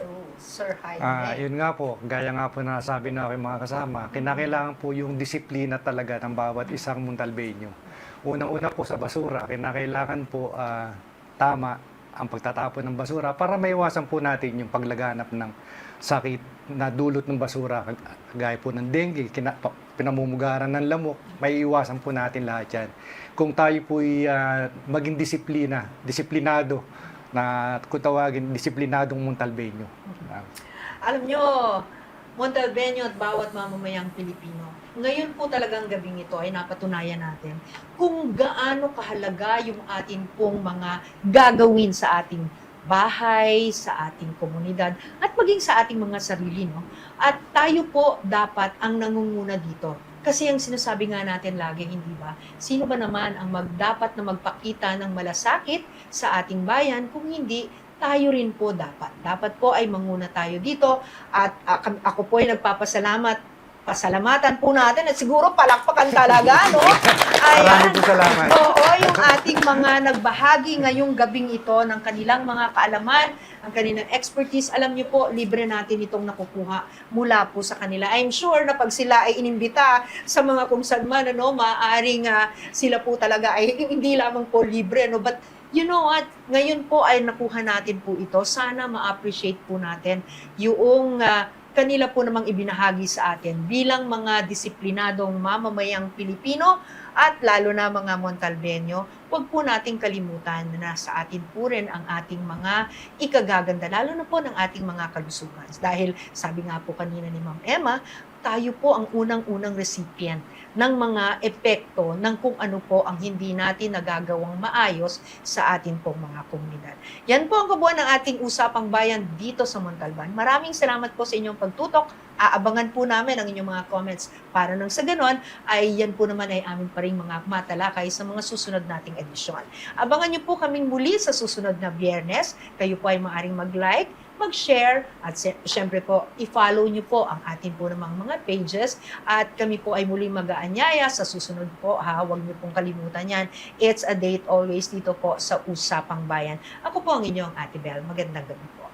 Oh, Sir Jaime. Yun nga po, gaya nga po na sabi na aking mga kasama, kinakailangan po yung disiplina talaga ng bawat isang Montalbeño. Unang-una po sa basura, kinakailangan po tama ang pagtatapon ng basura para maiwasan po natin yung paglaganap ng sakit na dulot ng basura, gaya po ng dengue, pinamumugaran ng lamok, may iwasan po natin lahat yan. Kung tayo po maging disiplinado, na kung tawagin, disiplinadong Montalbeño. Alam nyo, Montalbeño at bawat mamamayang Pilipino, ngayon po talagang gabing ito ay napatunayan natin kung gaano kahalaga yung atin pong mga gagawin sa ating bahay, sa ating komunidad, at maging sa ating mga sarili. No? At tayo po dapat ang nangunguna dito. Kasi ang sinasabi nga natin lagi, hindi ba? Sino ba naman ang dapat na magpakita ng malasakit sa ating bayan kung hindi tayo rin po dapat. Dapat po ay manguna tayo dito at ako po ay pasalamatan po natin at siguro palakpakan talaga, no? Maraming po salamat. Oo, yung ating mga nagbahagi ngayong gabing ito ng kanilang mga kaalaman, ang kanilang expertise. Alam niyo po, libre natin itong nakukuha mula po sa kanila. I'm sure na pag sila ay inimbita sa mga kung saan man, maaaring sila po talaga ay hindi lamang po libre, no? But you know what? Ngayon po ay nakuha natin po ito. Sana ma-appreciate po natin yung kanila po namang ibinahagi sa atin bilang mga disiplinadong mamamayang Pilipino at lalo na mga Montalbeño. Huwag po nating kalimutan na sa atin po rin ang ating mga ikagaganda, lalo na po ng ating mga kalusugan. Dahil sabi nga po kanina ni Ma'am Emma, tayo po ang unang-unang recipient ng mga epekto ng kung ano po ang hindi natin nagagawang maayos sa atin pong mga komunidad. Yan po ang kabuuan ng ating Usapang Bayan dito sa Montalban. Maraming salamat po sa inyong pagtutok. Aabangan po namin ang inyong mga comments para nang sa ganon ay yan po naman ay amin pa rin mga matalakay sa mga susunod nating edisyon. Abangan niyo po kaming muli sa susunod na Biyernes. Kayo po ay maaaring mag-like, mag-share at syempre po i-follow niyo po ang ating po namang mga pages at kami po ay muling mag-aanyaya sa susunod po. Huwag niyo pong kalimutan yan. It's a date always dito po sa Usapang Bayan. Ako po ang inyong Ate Bel. Magandang gabi po.